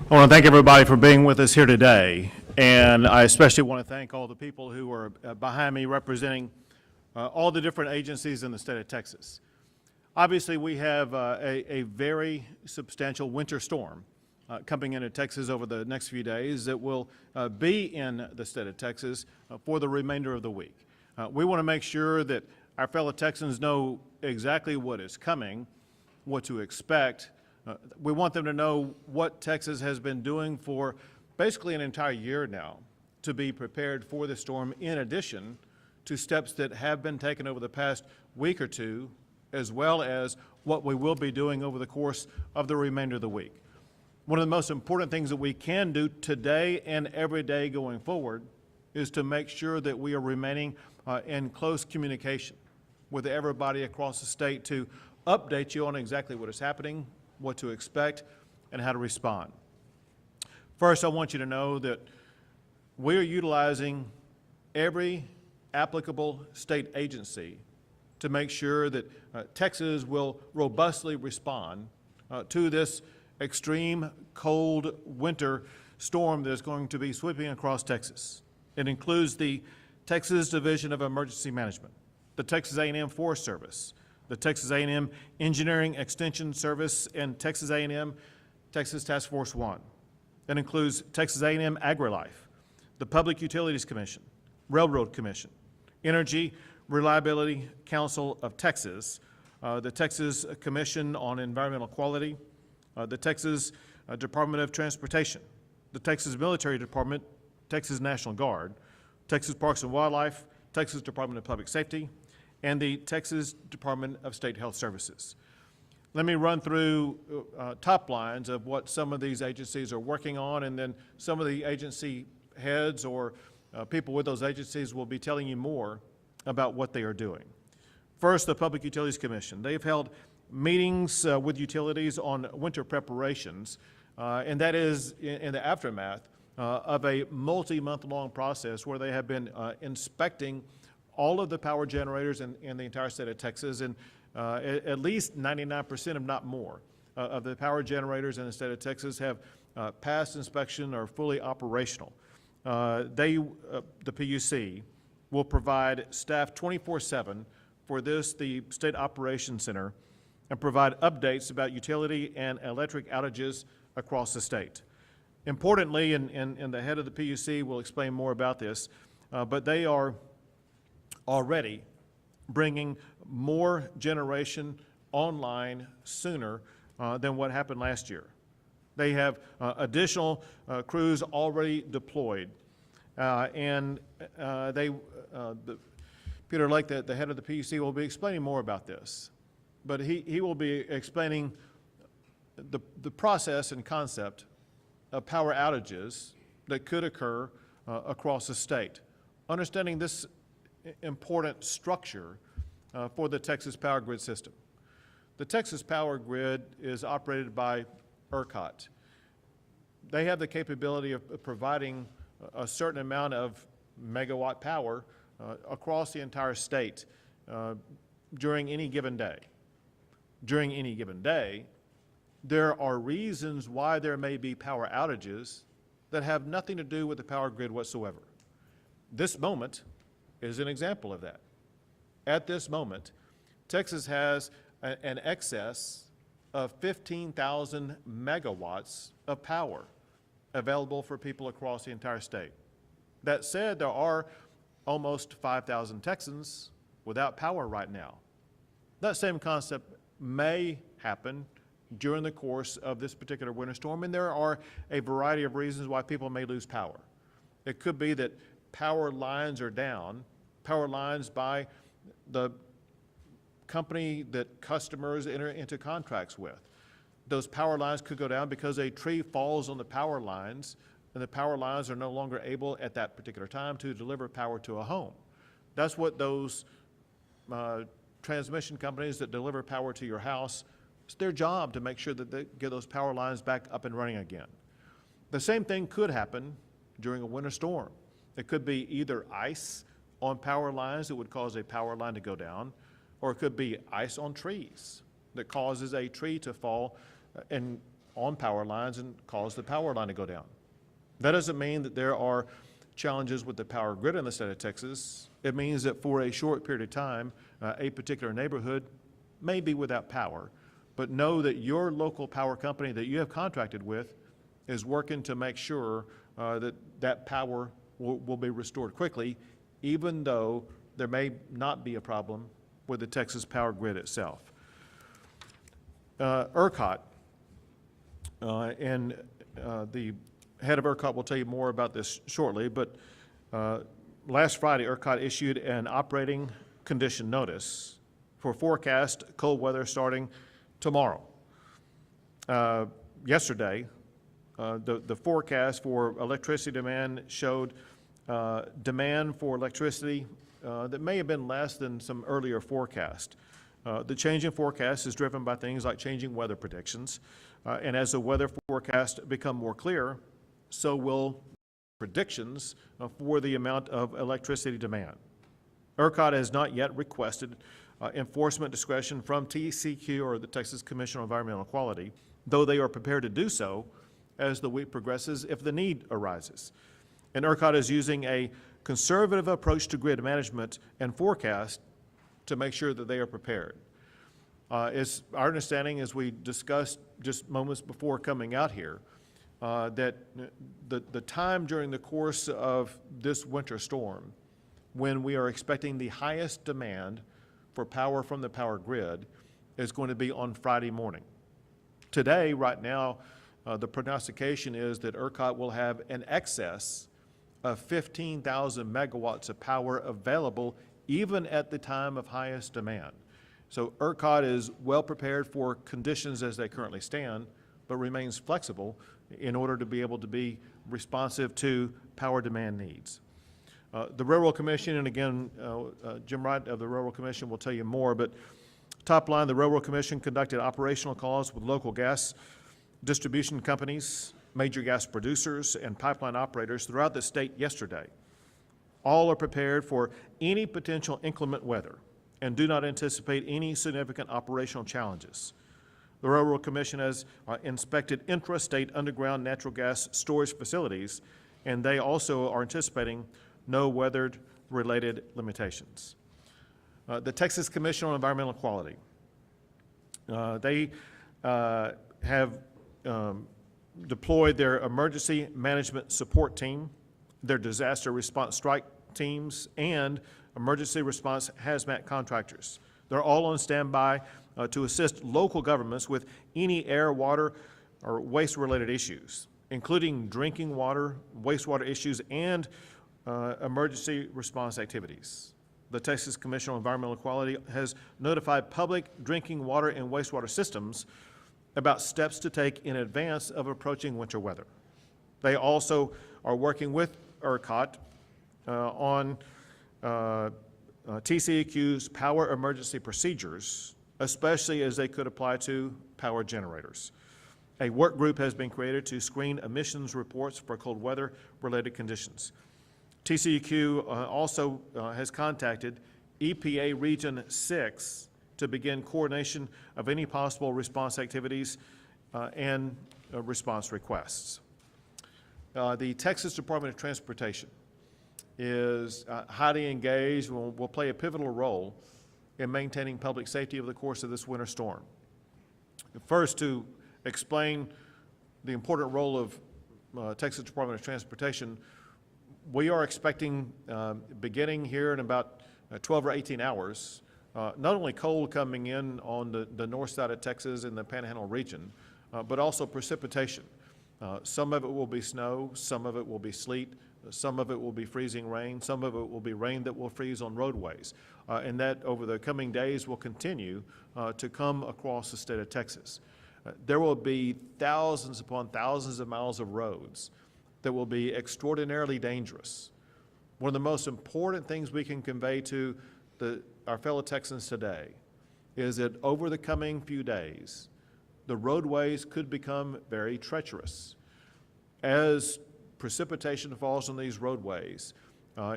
I want to thank everybody for being with us here today, and I especially want to thank all the people who are behind me representing all the different agencies in the state of Texas. Obviously, we have a very substantial winter storm coming into Texas over the next few days that will be in the state of Texas for the remainder of the week. We want to make sure that our fellow Texans know exactly what is coming, what to expect. We want them to know what Texas has been doing for basically an entire year now to be prepared for the storm, in addition to steps that have been taken over the past week or two, as well as what we will be doing over the course of the remainder of the week. One of the most important things that we can do today and every day going forward is to make sure that we are remaining in close communication with everybody across the state to update you on exactly what is happening, what to expect, and how to respond. First, I want you to know that we are utilizing every applicable state agency to make sure that Texas will robustly respond to this extreme cold winter storm that is going to be sweeping across Texas. It includes the Texas Division of Emergency Management, the Texas A&M Forest Service, the Texas A&M Engineering Extension Service, and Texas A&M Texas Task Force 1. That includes Texas A&M AgriLife, the Public Utilities Commission, Railroad Commission, Energy Reliability Council of Texas, the Texas Commission on Environmental Quality, the Texas Department of Transportation, the Texas Military Department, Texas National Guard, Texas Parks and Wildlife, Texas Department of Public Safety, and the Texas Department of State Health Services. Let me run through top lines of what some of these agencies are working on, and then some of the agency heads or people with those agencies will be telling you more about what they are doing. First, the Public Utilities Commission. They've held meetings with utilities on winter preparations, and that is in the aftermath of a multi-month-long process where they have been inspecting all of the power generators in the entire state of Texas, and at least 99%, if not more, of the power generators in the state of Texas have passed inspection or are fully operational. The PUC, will provide staff 24/7 for the State Operations Center and provide updates about utility and electric outages across the state. Importantly, and the head of the PUC will explain more about this, but they are already bringing more generation online sooner than what happened last year. They have additional crews already deployed, and Peter Lake, the head of the PUC, will be explaining more about this, but he will be explaining the process and concept of power outages that could occur across the state, understanding this important structure for the Texas power grid system. The Texas power grid is operated by ERCOT. They have the capability of providing a certain amount of megawatt power across the entire state during any given day. During any given day, there are reasons why there may be power outages that have nothing to do with the power grid whatsoever. This moment is an example of that. At this moment, Texas has an excess of 15,000 megawatts of power available for people across the entire state. That said, there are almost 5,000 Texans without power right now. That same concept may happen during the course of this particular winter storm, and there are a variety of reasons why people may lose power. It could be that power lines are down, power lines by the company that customers enter into contracts with. Those power lines could go down because a tree falls on the power lines, and the power lines are no longer able at that particular time to deliver power to a home. That's what those transmission companies that deliver power to your house, it's their job to make sure that they get those power lines back up and running again. The same thing could happen during a winter storm. It could be either ice on power lines that would cause a power line to go down, or it could be ice on trees that causes a tree to fall and on power lines and cause the power line to go down. That doesn't mean that there are challenges with the power grid in the state of Texas. It means that for a short period of time, a particular neighborhood may be without power, but know that your local power company that you have contracted with is working to make sure that power will be restored quickly, even though there may not be a problem with the Texas power grid itself. ERCOT, and the head of ERCOT will tell you more about this shortly, but last Friday, ERCOT issued an operating condition notice for forecast cold weather starting tomorrow. Yesterday, the forecast for electricity demand showed demand for electricity that may have been less than some earlier forecast. The change in forecast is driven by things like changing weather predictions, and as the weather forecasts become more clear, so will predictions for the amount of electricity demand. ERCOT has not yet requested enforcement discretion from TCEQ or the Texas Commission on Environmental Quality, though they are prepared to do so as the week progresses if the need arises. And ERCOT is using a conservative approach to grid management and forecast to make sure that they are prepared. It's our understanding, as we discussed just moments before coming out here, that the time during the course of this winter storm when we are expecting the highest demand for power from the power grid is going to be on Friday morning. Today, right now, the prognostication is that ERCOT will have an excess of 15,000 megawatts of power available even at the time of highest demand. So ERCOT is well prepared for conditions as they currently stand, but remains flexible in order to be able to be responsive to power demand needs. The Railroad Commission, and again, Jim Wright of the Railroad Commission will tell you more, but top line, the Railroad Commission conducted operational calls with local gas distribution companies, major gas producers, and pipeline operators throughout the state yesterday. All are prepared for any potential inclement weather and do not anticipate any significant operational challenges. The Railroad Commission has inspected intrastate underground natural gas storage facilities, and they also are anticipating no weather-related limitations. The Texas Commission on Environmental Quality, they have deployed their emergency management support team, their disaster response strike teams, and emergency response hazmat contractors. They're all on standby to assist local governments with any air, water, or waste-related issues, including drinking water, wastewater issues, and emergency response activities. The Texas Commission on Environmental Quality has notified public drinking water and wastewater systems about steps to take in advance of approaching winter weather. They also are working with ERCOT on TCEQ's power emergency procedures, especially as they could apply to power generators. A work group has been created to screen emissions reports for cold weather related conditions. TCEQ also has contacted EPA Region 6 to begin coordination of any possible response activities and response requests. The Texas Department of Transportation is highly engaged and will play a pivotal role in maintaining public safety over the course of this winter storm. First, to explain the important role of Texas Department of Transportation, we are expecting, beginning here in about 12 or 18 hours, not only cold coming in on the north side of Texas in the Panhandle region, but also precipitation. Some of it will be snow, some of it will be sleet, some of it will be freezing rain, some of it will be rain that will freeze on roadways. And that over the coming days will continue to come across the state of Texas. There will be thousands upon thousands of miles of roads that will be extraordinarily dangerous. One of the most important things we can convey to our fellow Texans today is that over the coming few days, the roadways could become very treacherous. As precipitation falls on these roadways,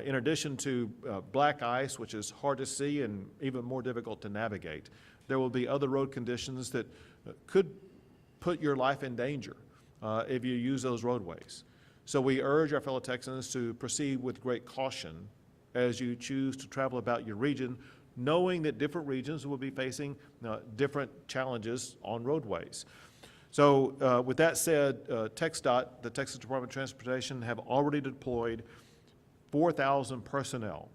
in addition to black ice, which is hard to see and even more difficult to navigate, there will be other road conditions that could put your life in danger if you use those roadways. So we urge our fellow Texans to proceed with great caution as you choose to travel about your region, knowing that different regions will be facing different challenges on roadways. So with that said, TxDOT, the Texas Department of Transportation, have already deployed 4,000 personnel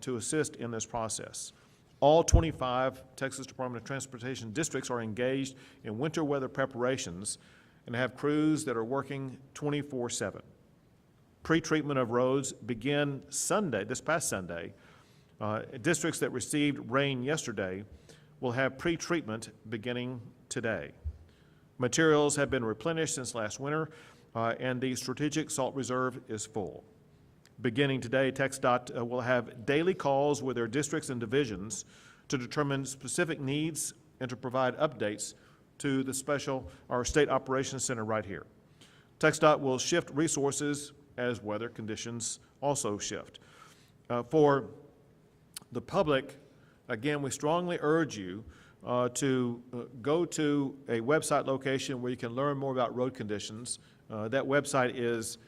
to assist in this process. All 25 Texas Department of Transportation districts are engaged in winter weather preparations and have crews that are working 24/7. Pre-treatment of roads begin Sunday, this past Sunday. Districts that received rain yesterday will have pre-treatment beginning today. Materials have been replenished since last winter, and the strategic salt reserve is full. Beginning today, TxDOT will have daily calls with their districts and divisions to determine specific needs and to provide updates to the State Operations Center right here. TxDOT will shift resources as weather conditions also shift. For the public, again, we strongly urge you to go to a website location where you can learn more about road conditions. That website is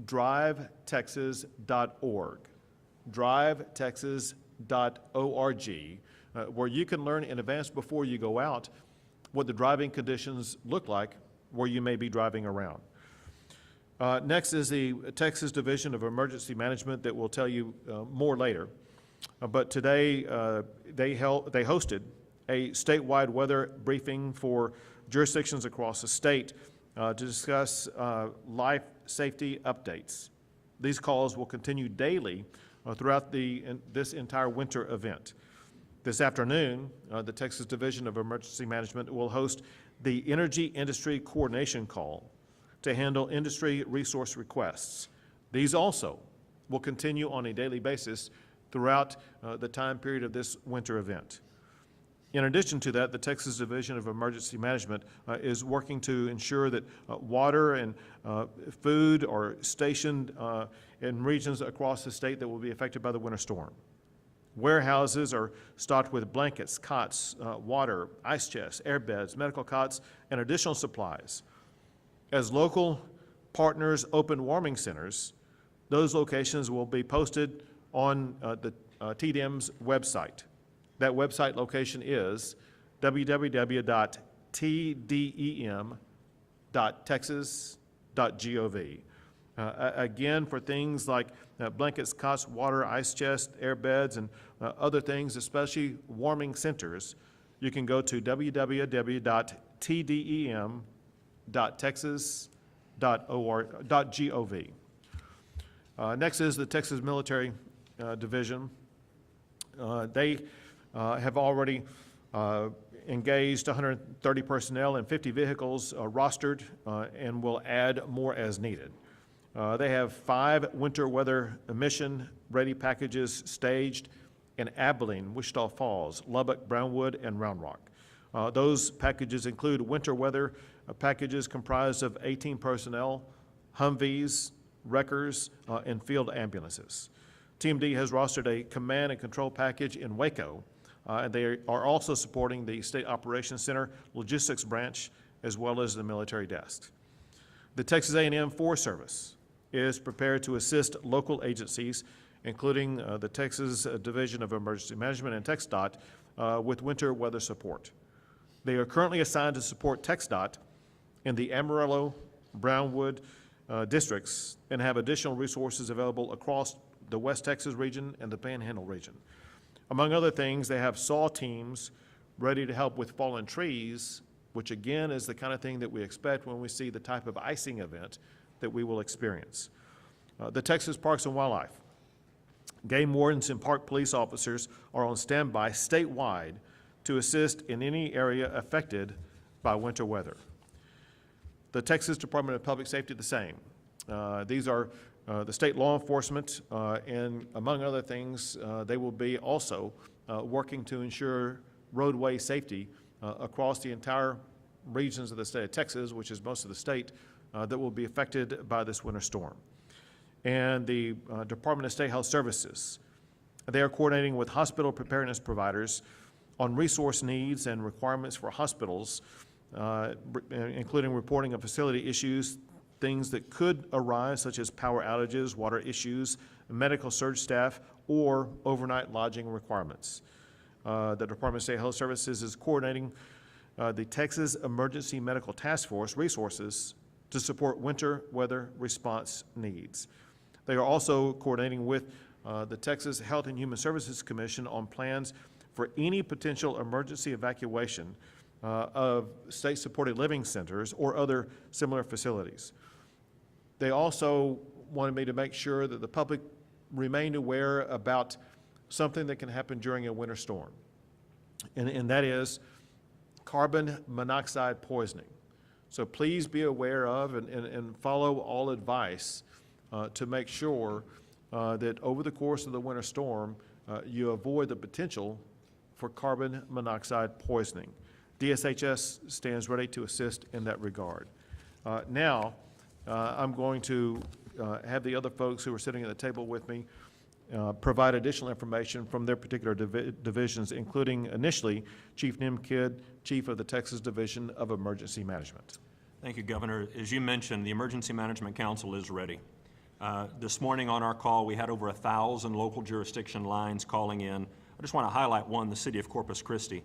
drivetexas.org, drivetexas.org, where you can learn in advance before you go out what the driving conditions look like where you may be driving around. Next is the Texas Division of Emergency Management that will tell you more later. But today they hosted a statewide weather briefing for jurisdictions across the state to discuss life safety updates. These calls will continue daily throughout this entire winter event. This afternoon, the Texas Division of Emergency Management will host the Energy Industry Coordination Call to handle industry resource requests. These also will continue on a daily basis throughout the time period of this winter event. In addition to that, the Texas Division of Emergency Management is working to ensure that water and food are stationed in regions across the state that will be affected by the winter storm. Warehouses are stocked with blankets, cots, water, ice chests, air beds, medical cots, and additional supplies. As local partners open warming centers, those locations will be posted on the TDM's website. That website location is www.tdem.texas.gov. Again, for things like blankets, cots, water, ice chests, air beds, and other things, especially warming centers, you can go to www.tdem.texas.gov. Next is the Texas Military Division. They have already engaged 130 personnel and 50 vehicles rostered and will add more as needed. They have 5 winter weather mission ready packages staged in Abilene, Wichita Falls, Lubbock, Brownwood, and Round Rock. Those packages include winter weather packages comprised of 18 personnel, Humvees, wreckers, and field ambulances. Team D has rostered a command and control package in Waco, and they are also supporting the State Operations Center logistics branch as well as the military desk. The Texas A&M Forest Service is prepared to assist local agencies, including the Texas Division of Emergency Management and TxDOT, with winter weather support. They are currently assigned to support TxDOT in the Amarillo, Brownwood districts and have additional resources available across the West Texas region and the Panhandle region. Among other things, they have saw teams ready to help with fallen trees, which again is the kind of thing that we expect when we see the type of icing event that we will experience. The Texas Parks and Wildlife, game wardens and park police officers are on standby statewide to assist in any area affected by winter weather. The Texas Department of Public Safety, the same. These are the state law enforcement, and among other things, they will be also working to ensure roadway safety across the entire regions of the state of Texas, which is most of the state, that will be affected by this winter storm. And the Department of State Health Services, they are coordinating with hospital preparedness providers on resource needs and requirements for hospitals including reporting of facility issues, things that could arise, such as power outages, water issues, medical surge staff, or overnight lodging requirements. The Department of State Health Services is coordinating the Texas Emergency Medical Task Force resources to support winter weather response needs. They are also coordinating with the Texas Health and Human Services Commission on plans for any potential emergency evacuation of state-supported living centers or other similar facilities. They also wanted me to make sure that the public remained aware about something that can happen during a winter storm, and that is carbon monoxide poisoning. So please be aware of and follow all advice to make sure that over the course of the winter storm, you avoid the potential for carbon monoxide poisoning. DSHS stands ready to assist in that regard. Now, I'm going to have the other folks who are sitting at the table with me provide additional information from their particular divisions, including initially Chief Nimkid, Chief of the Texas Division of Emergency Management. Thank you, Governor. As you mentioned, the Emergency Management Council is ready. This morning on our call, we had over 1,000 local jurisdiction lines calling in. I just want to highlight one, the city of Corpus Christi.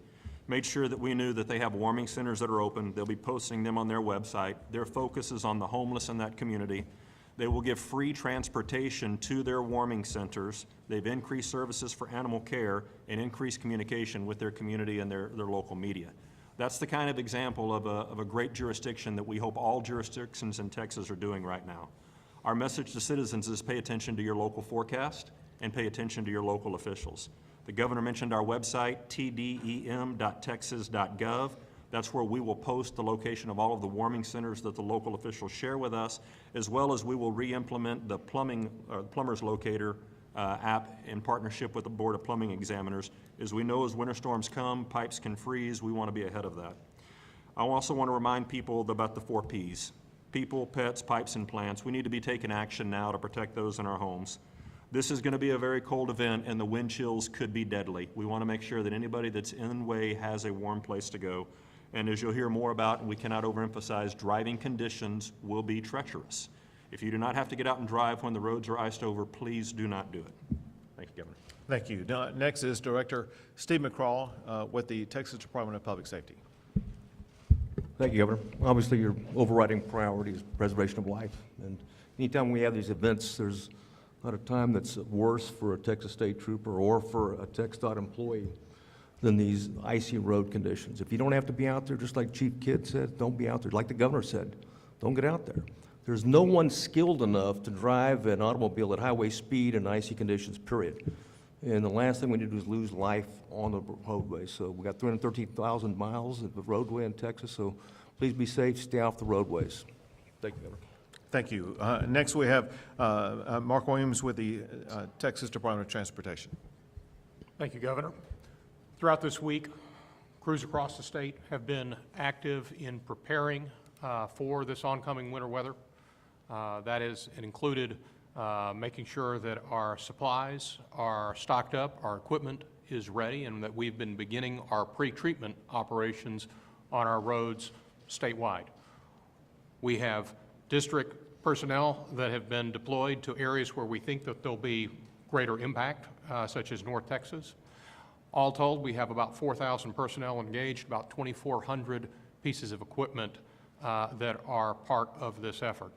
Made sure that we knew that they have warming centers that are open. They'll be posting them on their website. Their focus is on the homeless in that community. They will give free transportation to their warming centers. They've increased services for animal care and increased communication with their community and their local media. That's the kind of example of a great jurisdiction that we hope all jurisdictions in Texas are doing right now. Our message to citizens is pay attention to your local forecast and pay attention to your local officials. The governor mentioned our website, tdem.texas.gov. That's where we will post the location of all of the warming centers that the local officials share with us, as well as we will re-implement the plumber's locator app in partnership with the Board of Plumbing Examiners. As we know, as winter storms come, pipes can freeze. We want to be ahead of that. I also want to remind people about the 4 Ps. People, pets, pipes, and plants. We need to be taking action now to protect those in our homes. This is going to be a very cold event, and the wind chills could be deadly. We want to make sure that anybody that's in the way has a warm place to go. And as you'll hear more about, and we cannot overemphasize, driving conditions will be treacherous. If you do not have to get out and drive when the roads are iced over, please do not do it. Thank you, Governor. Thank you. Now, next is Director Steve McCraw with the Texas Department of Public Safety. Thank you, Governor. Obviously, your overriding priority is preservation of life. And anytime we have these events, there's not a time that's worse for a Texas State Trooper or for a TxDOT employee than these icy road conditions. If you don't have to be out there, just like Chief Kidd said, don't be out there. Like the governor said, don't get out there. There's no one skilled enough to drive an automobile at highway speed in icy conditions, period. And the last thing we need to do is lose life on the roadway. So we got 313,000 miles of roadway in Texas, so please be safe, stay off the roadways. Thank you, Governor. Thank you. Next we have Mark Williams with the Texas Department of Transportation. Thank you, Governor. Throughout this week, crews across the state have been active in preparing for this oncoming winter weather. That is, it included making sure that our supplies are stocked up, our equipment is ready, and that we've been beginning our pre-treatment operations on our roads statewide. We have district personnel that have been deployed to areas where we think that there'll be greater impact, such as North Texas. All told, we have about 4,000 personnel engaged, about 2,400 pieces of equipment that are part of this effort.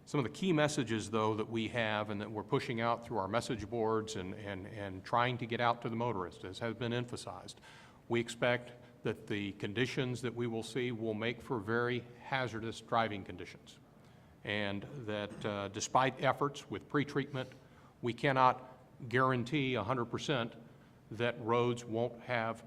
Some of the key messages, though, that we have and that we're pushing out through our message boards and trying to get out to the motorist, as has been emphasized, we expect that the conditions that we will see will make for very hazardous driving conditions. And that despite efforts with pre-treatment, we cannot guarantee 100% that roads won't have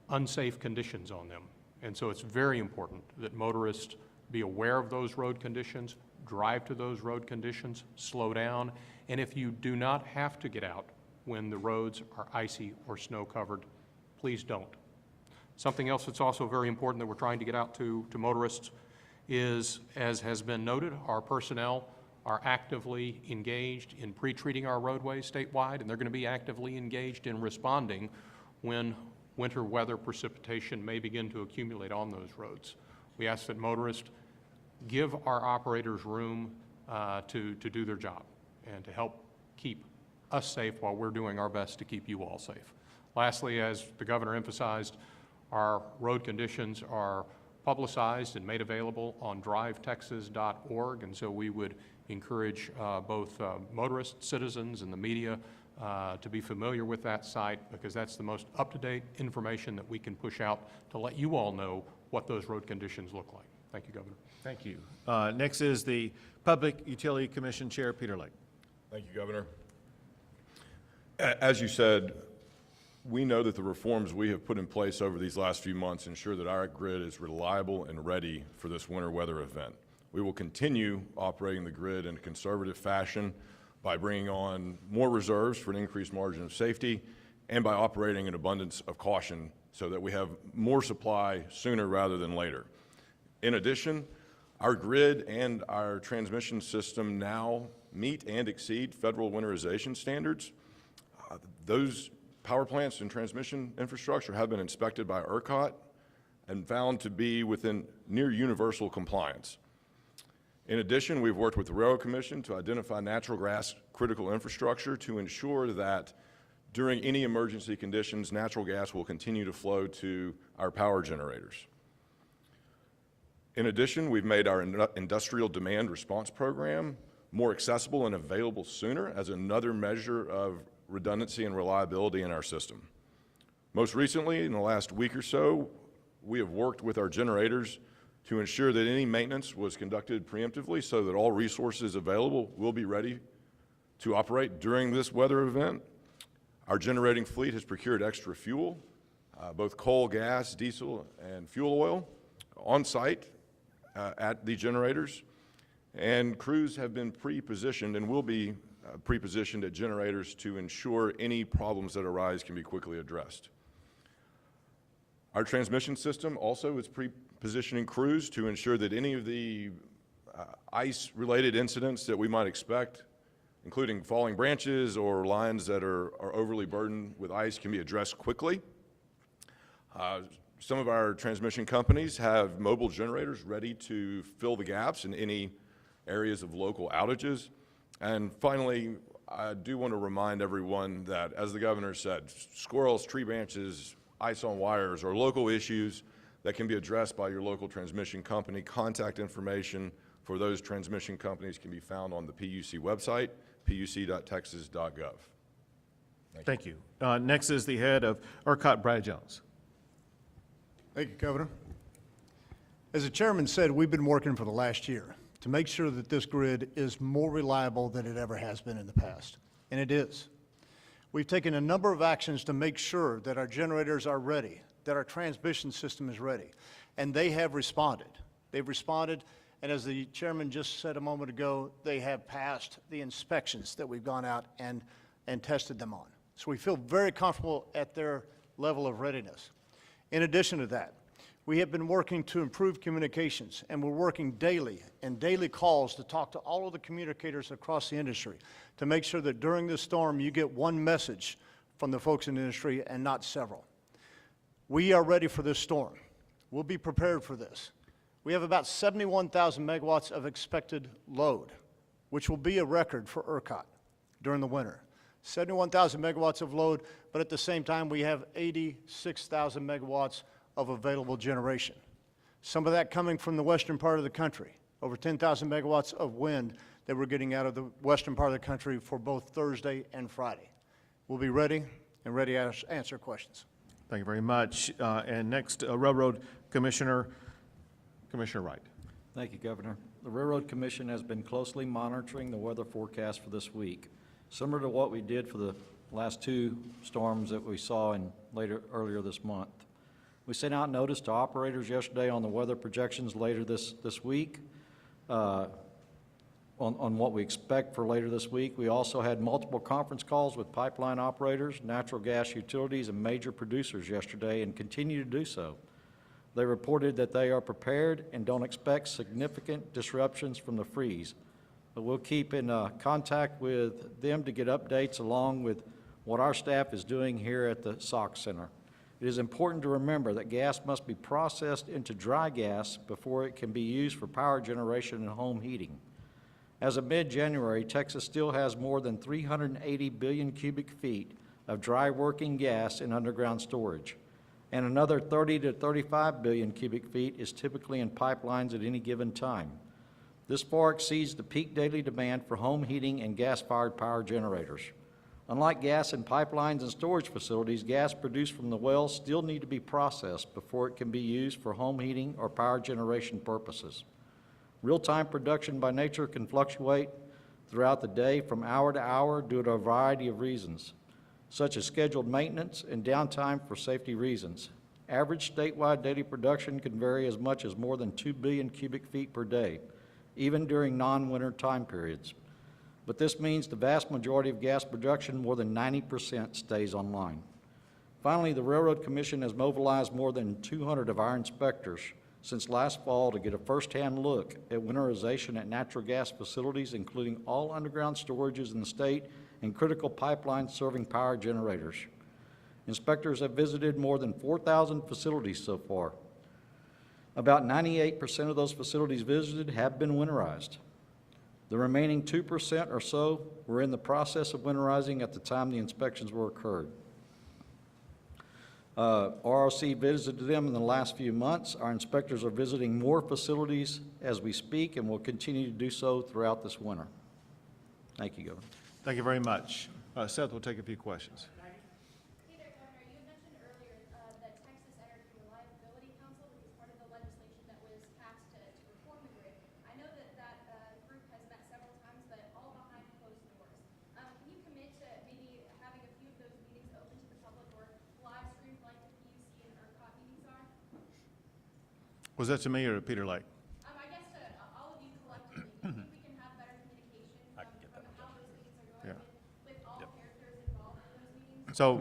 unsafe conditions on them. And so it's very important that motorists be aware of those road conditions, drive to those road conditions, slow down, and if you do not have to get out when the roads are icy or snow covered, please don't. Something else that's also very important that we're trying to get out to motorists is, as has been noted, our personnel are actively engaged in pre-treating our roadways statewide, and they're going to be actively engaged in responding when winter weather precipitation may begin to accumulate on those roads. We ask that motorists give our operators room to do their job and to help keep us safe while we're doing our best to keep you all safe. Lastly, as the governor emphasized, our road conditions are publicized and made available on drivetexas.org, and so we would encourage both motorists, citizens, and the media to be familiar with that site, because that's the most up-to-date information that we can push out to let you all know what those road conditions look like. Thank you, Governor. Thank you. Next is the Public Utility Commission Chair, Peter Lake. Thank you, Governor. As you said, we know that the reforms we have put in place over these last few months ensure that our grid is reliable and ready for this winter weather event. We will continue operating the grid in a conservative fashion by bringing on more reserves for an increased margin of safety and by operating an abundance of caution so that we have more supply sooner rather than later. In addition, our grid and our transmission system now meet and exceed federal winterization standards. Those power plants and transmission infrastructure have been inspected by ERCOT and found to be within near universal compliance. In addition, we've worked with the Railroad Commission to identify natural gas critical infrastructure to ensure that during any emergency conditions, natural gas will continue to flow to our power generators. In addition, we've made our industrial demand response program more accessible and available sooner as another measure of redundancy and reliability in our system. Most recently, in the last week or so, we have worked with our generators to ensure that any maintenance was conducted preemptively so that all resources available will be ready to operate during this weather event. Our generating fleet has procured extra fuel, both coal, gas, diesel, and fuel oil on site at the generators, and crews have been pre-positioned and will be pre-positioned at generators to ensure any problems that arise can be quickly addressed. Our transmission system also is pre-positioning crews to ensure that any of the ice-related incidents that we might expect, including falling branches or lines that are overly burdened with ice, can be addressed quickly. Some of our transmission companies have mobile generators ready to fill the gaps in any areas of local outages. And finally, I do want to remind everyone that, as the governor said, squirrels, tree branches, ice on wires are local issues that can be addressed by your local transmission company. Contact information for those transmission companies can be found on the PUC website, puc.texas.gov. Thank you. Next is the head of ERCOT, Brad Jones. Thank you, Governor. As the chairman said, we've been working for the last year to make sure that this grid is more reliable than it ever has been in the past, and it is. We've taken a number of actions to make sure that our generators are ready, that our transmission system is ready, and they have responded. They've responded, and as the chairman just said a moment ago, they have passed the inspections that we've gone out and tested them on. So we feel very comfortable at their level of readiness. In addition to that, we have been working to improve communications, and we're working daily and daily calls to talk to all of the communicators across the industry to make sure that during this storm you get one message from the folks in the industry and not several. We are ready for this storm. We'll be prepared for this. We have about 71,000 megawatts of expected load, which will be a record for ERCOT during the winter. 71,000 megawatts of load, but at the same time we have 86,000 megawatts of available generation. Some of that coming from the western part of the country, over 10,000 megawatts of wind that we're getting out of the western part of the country for both Thursday and Friday. We'll be ready and ready to answer questions. Thank you very much. And next, Railroad Commissioner, Commissioner Wright. Thank you, Governor. The Railroad Commission has been closely monitoring the weather forecast for this week. Similar to what we did for the last two storms that we saw earlier this month. We sent out notice to operators yesterday on the weather projections later this week, on what we expect for later this week. We also had multiple conference calls with pipeline operators, natural gas utilities, and major producers yesterday and continue to do so. They reported that they are prepared and don't expect significant disruptions from the freeze. But we'll keep in contact with them to get updates along with what our staff is doing here at the SOC Center. It is important to remember that gas must be processed into dry gas before it can be used for power generation and home heating. As of mid-January, Texas still has more than 380 billion cubic feet of dry working gas in underground storage, and another 30 to 35 billion cubic feet is typically in pipelines at any given time. This far exceeds the peak daily demand for home heating and gas-fired power generators. Unlike gas in pipelines and storage facilities, gas produced from the wells still need to be processed before it can be used for home heating or power generation purposes. Real-time production by nature can fluctuate throughout the day from hour to hour due to a variety of reasons, such as scheduled maintenance and downtime for safety reasons. Average statewide daily production can vary as much as more than 2 billion cubic feet per day, even during non-winter time periods. But this means the vast majority of gas production, more than 90%, stays online. Finally, the Railroad Commission has mobilized more than 200 of our inspectors since last fall to get a first-hand look at winterization at natural gas facilities, including all underground storages in the state and critical pipelines serving power generators. Inspectors have visited more than 4,000 facilities so far. About 98% of those facilities visited have been winterized. The remaining 2% or so were in the process of winterizing at the time the inspections were occurred. RRC visited them in the last few months. Our inspectors are visiting more facilities as we speak and will continue to do so throughout this winter. Thank you, Governor. Thank you very much. Seth will take a few questions. Hey there, Governor. You mentioned earlier the Texas Energy Reliability Council, which is part of the legislation that was passed to reform the grid. I know that group has met several times, but all behind closed doors. Can you commit to maybe having a few of those meetings open to the public or live streamed like the PUC and ERCOT meetings are? Was that to me or to Peter Lake? I guess to all of you collectively. Do you think we can have better communication from how those meetings are going with all characters involved in those meetings? So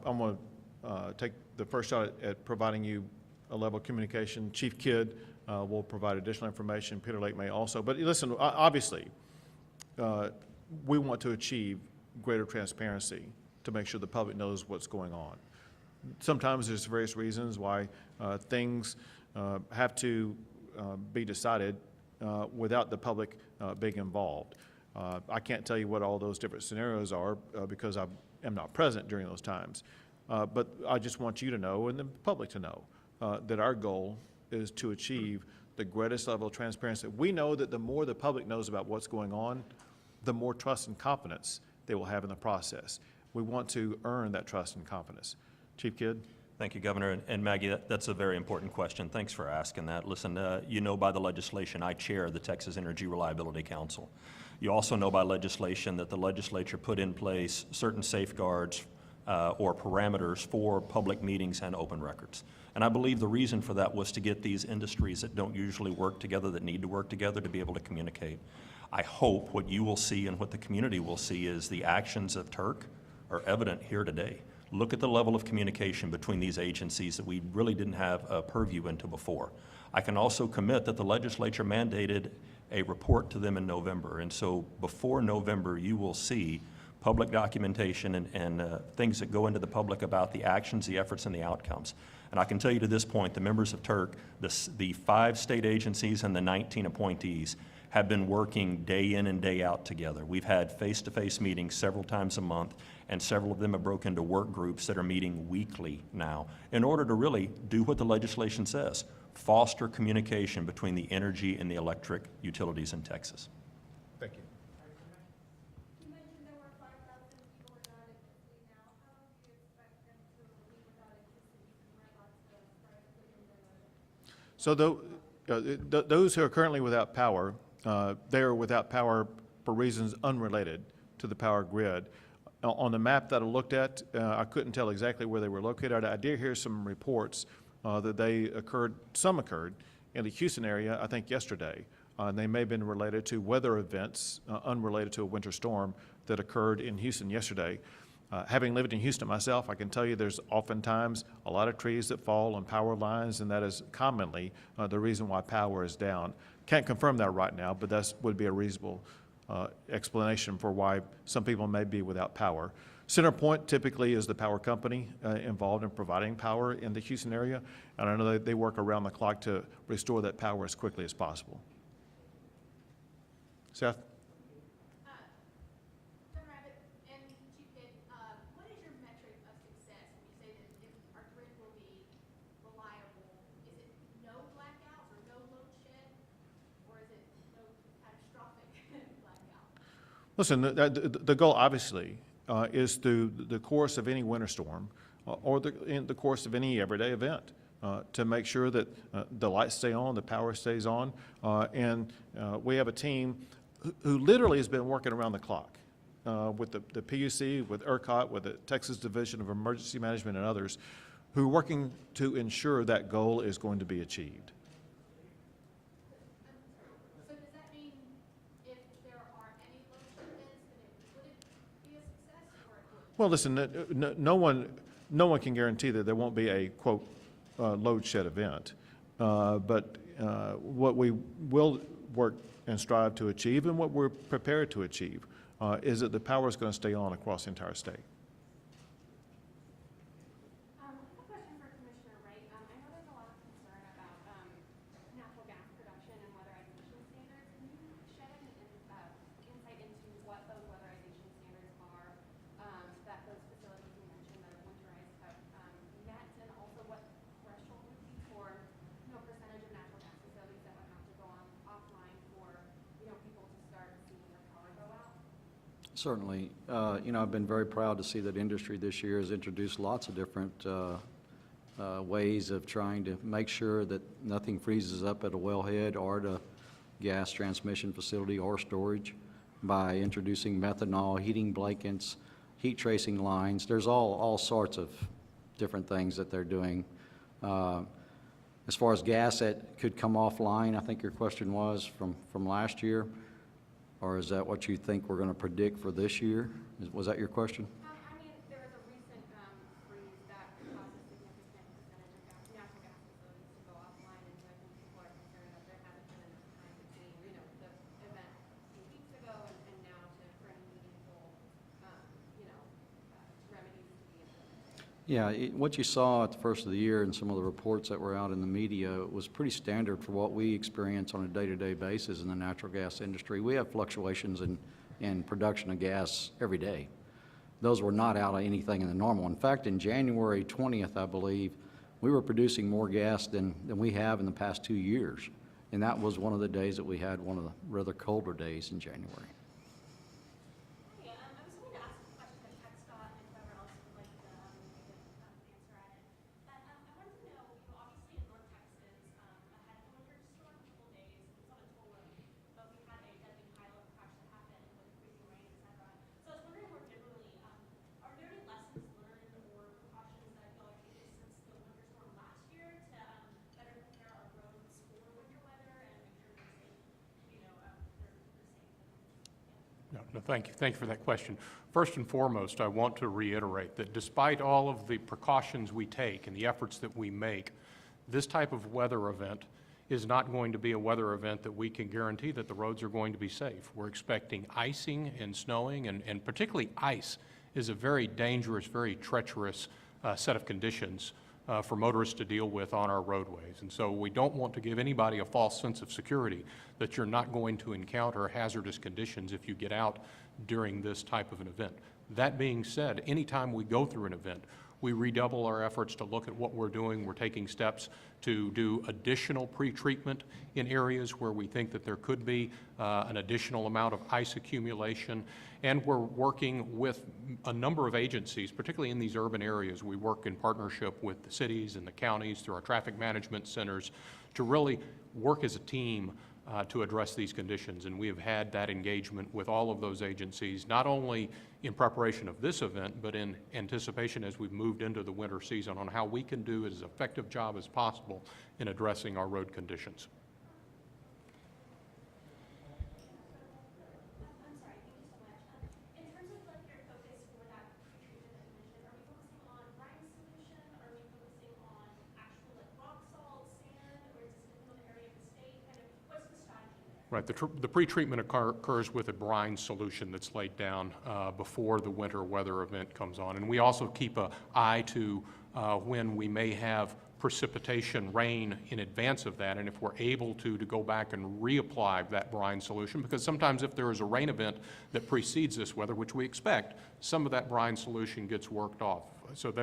I'm going to take the first shot at providing you a level of communication. Chief Kidd will provide additional information. Peter Lake may also. But listen, obviously, we want to achieve greater transparency to make sure the public knows what's going on. Sometimes there's various reasons why things have to be decided without the public being involved. I can't tell you what all those different scenarios are because I am not present during those times. But I just want you to know and the public to know that our goal is to achieve the greatest level of transparency. We know that the more the public knows about what's going on, the more trust and confidence they will have in the process. We want to earn that trust and confidence. Chief Kidd? Thank you, Governor. And Maggie, that's a very important question. Thanks for asking that. Listen, you know by the legislation, I chair the Texas Energy Reliability Council. You also know by legislation that the legislature put in place certain safeguards or parameters for public meetings and open records. And I believe the reason for that was to get these industries that don't usually work together, that need to work together, to be able to communicate. I hope what you will see and what the community will see is the actions of Turk are evident here today. Look at the level of communication between these agencies that we really didn't have a purview into before. I can also commit that the legislature mandated a report to them in November. And so before November, you will see public documentation and things that go into the public about the actions, the efforts, and the outcomes. And I can tell you to this point, the members of Turk, the 5 state agencies and the 19 appointees have been working day in and day out together. We've had face-to-face meetings several times a month, and several of them have broken into work groups that are meeting weekly now in order to really do what the legislation says, foster communication between the energy and the electric utilities in Texas. Thank you. You mentioned there were 5,000 people without electricity now. How long do you expect them to be without electricity and we're about to start putting the So those who are currently without power, they are without power for reasons unrelated to the power grid. On the map that I looked at, I couldn't tell exactly where they were located. I did hear some reports that some occurred in the Houston area, I think yesterday. And they may have been related to weather events unrelated to a winter storm that occurred in Houston yesterday. Having lived in Houston myself, I can tell you there's oftentimes a lot of trees that fall on power lines, and that is commonly the reason why power is down. Can't confirm that right now, but that would be a reasonable explanation for why some people may be without power. CenterPoint typically is the power company involved in providing power in the Houston area, and I know that they work around the clock to restore that power as quickly as possible. Seth? Governor Abbott and Chief Pitt, what is your metric of success when you say that if our grid will be reliable? Is it no blackouts or no load shed, or is it no catastrophic blackout? Listen, the goal obviously is through the course of any winter storm or in the course of any everyday event to make sure that the lights stay on, the power stays on, and we have a team who literally has been working around the clock with the PUC, with ERCOT, with the Texas Division of Emergency Management and others who are working to ensure that goal is going to be achieved. So does that mean if there are any load shed events, then it wouldn't be a success, or it would? Well, listen, no one can guarantee that there won't be a, quote, load shed event. But what we will work and strive to achieve and what we're prepared to achieve is that the power is going to stay on across the entire state. I have a question for Commissioner Wright. I know there's a lot of concern about natural gas production and weatherization standards. Can you shed any insight into what those weatherization standards are that those facilities you mentioned that are winterized have met, and also what threshold would be for percentage of natural gas facilities that would have to go offline for people to start seeing their power go out? Certainly. I've been very proud to see that industry this year has introduced lots of different ways of trying to make sure that nothing freezes up at a wellhead or at a gas transmission facility or storage by introducing methanol, heating blankets, heat tracing lines. There's all sorts of different things that they're doing. As far as gas that could come offline, I think your question was from last year, or is that what you think we're going to predict for this year? Was that your question? I mean, there was a recent freeze that caused a significant percentage of natural gas facilities to go offline, and so I think people are concerned that there hasn't been enough time between, the event a few weeks ago and now for any meaningful, remedies to be implemented. Yeah, what you saw at the first of the year and some of the reports that were out in the media was pretty standard for what we experience on a day-to-day basis in the natural gas industry. We have fluctuations in production of gas every day. Those were not out of anything in the normal. In fact, in January 20th, I believe, we were producing more gas than we have in the past 2 years. And that was one of the days that we had one of the rather colder days in January. Hey, I was going to ask a question that Scott and whoever else would like to answer at it. But I wanted to know, obviously in North Texas, ahead of the winter storm, a couple days, it was on a toll road, but we had a deadly pilot crash that happened with freezing rain, et cetera. So I was wondering more generally, are there any lessons learned or precautions that y'all have taken since the winter storm last year to better prepare our roads for winter weather and make sure they're safe, they're safe? No, thank you. Thank you for that question. First and foremost, I want to reiterate that despite all of the precautions we take and the efforts that we make, this type of weather event is not going to be a weather event that we can guarantee that the roads are going to be safe. We're expecting icing and snowing, and particularly ice is a very dangerous, very treacherous set of conditions for motorists to deal with on our roadways. And so we don't want to give anybody a false sense of security that you're not going to encounter hazardous conditions if you get out during this type of an event. That being said, anytime we go through an event, we redouble our efforts to look at what we're doing. We're taking steps to do additional pre-treatment in areas where we think that there could be an additional amount of ice accumulation. And we're working with a number of agencies, particularly in these urban areas. We work in partnership with the cities and the counties through our traffic management centers to really work as a team to address these conditions. And we have had that engagement with all of those agencies, not only in preparation of this event, but in anticipation as we've moved into the winter season on how we can do as effective job as possible in addressing our road conditions. I'm sorry, thank you so much. In terms of your focus for that pre-treatment that you mentioned, are we focusing on brine solution? Are we focusing on actual rock salt, sand, or is this depending on the area of the state? Kind of, what's the strategy there? Right, the pretreatment occurs with a brine solution that's laid down before the winter weather event comes on. And we also keep an eye to when we may have precipitation rain in advance of that, and if we're able to go back and reapply that brine solution, because sometimes if there is a rain event that precedes this weather, which we expect, some of that brine solution gets worked off. So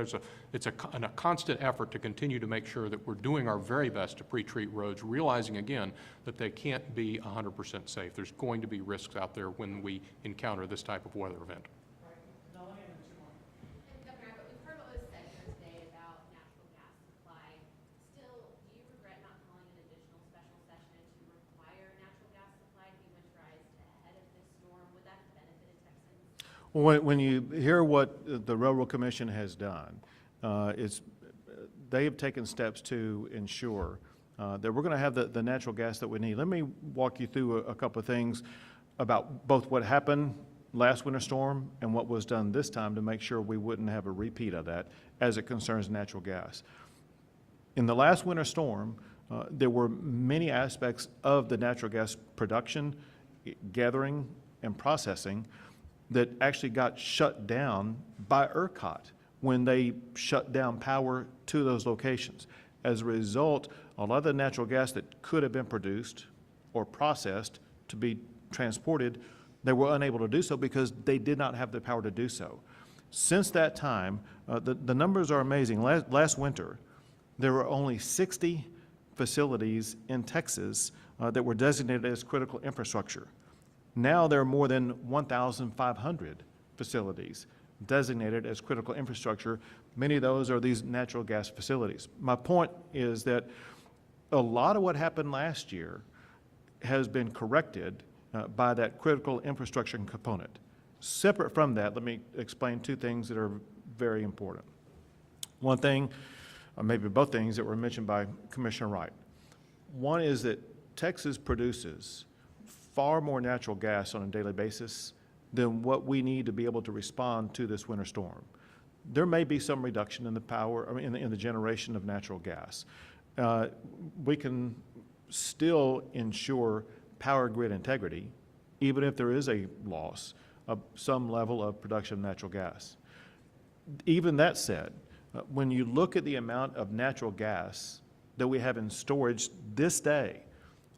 it's a constant effort to continue to make sure that we're doing our very best to pre-treat roads, realizing again that they can't be 100% safe. There's going to be risks out there when we encounter this type of weather event. Governor Abbott, we've heard what was said here today about natural gas supply. Still, do you regret not calling an additional special session to require natural gas supply to be winterized ahead of this storm? Would that have benefited Texans? Well, when you hear what the Railroad Commission has done, they have taken steps to ensure that we're going to have the natural gas that we need. Let me walk you through a couple of things about both what happened last winter storm and what was done this time to make sure we wouldn't have a repeat of that as it concerns natural gas. In the last winter storm, there were many aspects of the natural gas production, gathering, and processing that actually got shut down by ERCOT when they shut down power to those locations. As a result, a lot of the natural gas that could have been produced or processed to be transported, they were unable to do so because they did not have the power to do so. Since that time, the numbers are amazing. Last winter, there were only 60 facilities in Texas that were designated as critical infrastructure. Now there are more than 1,500 facilities designated as critical infrastructure. Many of those are these natural gas facilities. My point is that a lot of what happened last year has been corrected by that critical infrastructure component. Separate from that, let me explain two things that are very important. One thing, or maybe both things that were mentioned by Commissioner Wright. One is that Texas produces far more natural gas on a daily basis than what we need to be able to respond to this winter storm. There may be some reduction in the power, in the generation of natural gas. We can still ensure power grid integrity, even if there is a loss of some level of production of natural gas. Even that said, when you look at the amount of natural gas that we have in storage this day,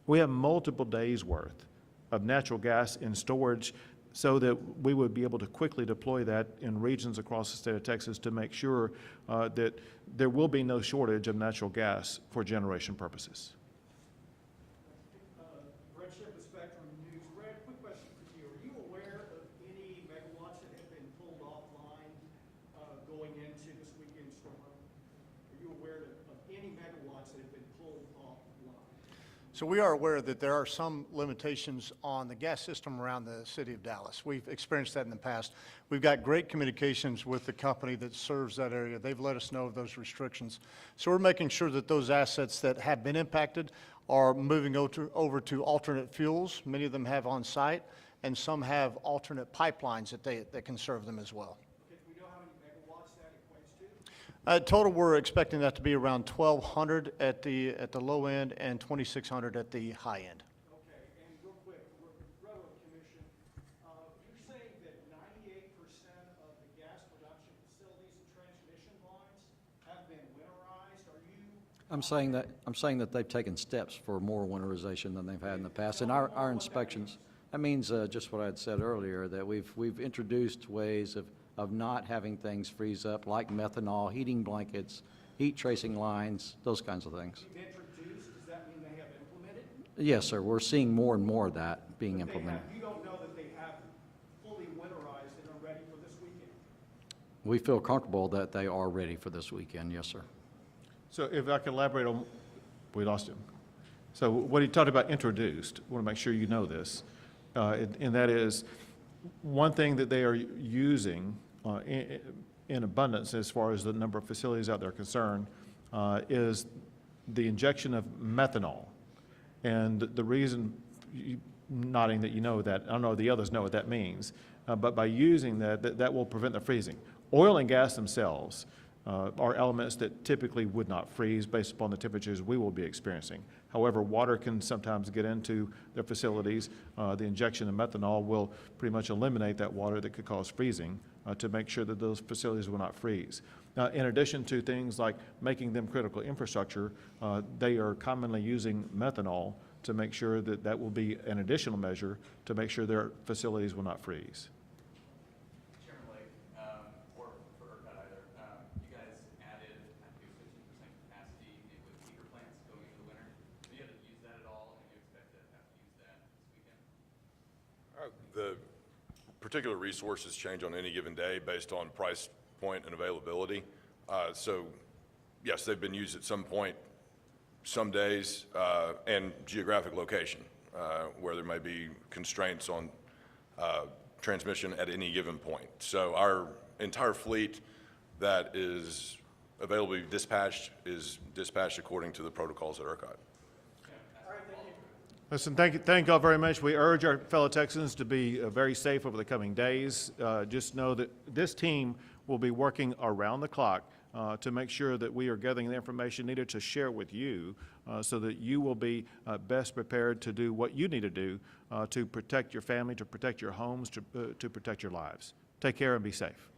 we have multiple days' worth of natural gas in storage so that we would be able to quickly deploy that in regions across the state of Texas to make sure that there will be no shortage of natural gas for generation purposes. Brett Ship with Spectrum News. Brett, quick question for you. Are you aware of any megawatts that have been pulled offline going into this weekend storm? Are you aware of any megawatts that have been pulled offline? So we are aware that there are some limitations on the gas system around the city of Dallas. We've experienced that in the past. We've got great communications with the company that serves that area. They've let us know of those restrictions. So we're making sure that those assets that have been impacted are moving over to alternate fuels. Many of them have on site, and some have alternate pipelines that can serve them as well. Okay, do we know how many megawatts that equates to? Total, we're expecting that to be around 1,200 at the low end and 2,600 at the high end. Okay, and real quick, Railroad Commission, you're saying that 98% of the gas production facilities and transmission lines have been winterized. Are you? I'm saying that they've taken steps for more winterization than they've had in the past. And our inspections, that means just what I had said earlier, that we've introduced ways of not having things freeze up, like methanol, heating blankets, heat tracing lines, those kinds of things. You've introduced, does that mean they have implemented? Yes, sir. We're seeing more and more of that being implemented. You don't know that they have fully winterized and are ready for this weekend? We feel comfortable that they are ready for this weekend, yes, sir. So if I can elaborate on, we lost him. So what he talked about introduced, I want to make sure you know this, and that is one thing that they are using in abundance as far as the number of facilities out there are concerned is the injection of methanol. And the reason, nodding that you know that, I don't know if the others know what that means, but by using that will prevent the freezing. Oil and gas themselves, are elements that typically would not freeze based upon the temperatures we will be experiencing. However, water can sometimes get into their facilities. The injection of methanol will pretty much eliminate that water that could cause freezing to make sure that those facilities will not freeze. Now, in addition to things like making them critical infrastructure, they are commonly using methanol to make sure that that will be an additional measure to make sure their facilities will not freeze. Chairman Lake, or for ERCOT either, you guys added, I think, 15% capacity with heater plants going into the winter. Have you had to use that at all, and you expect to have to use that this weekend? The particular resources change on any given day based on price point and availability. So yes, they've been used at some point, some days, and geographic location, where there may be constraints on transmission at any given point. So our entire fleet that is available to be dispatched is dispatched according to the protocols at ERCOT. Listen, thank y'all very much. We urge our fellow Texans to be very safe over the coming days. Just know that this team will be working around the clock to make sure that we are gathering the information needed to share with you so that you will be best prepared to do what you need to do to protect your family, to protect your homes, to protect your lives. Take care and be safe.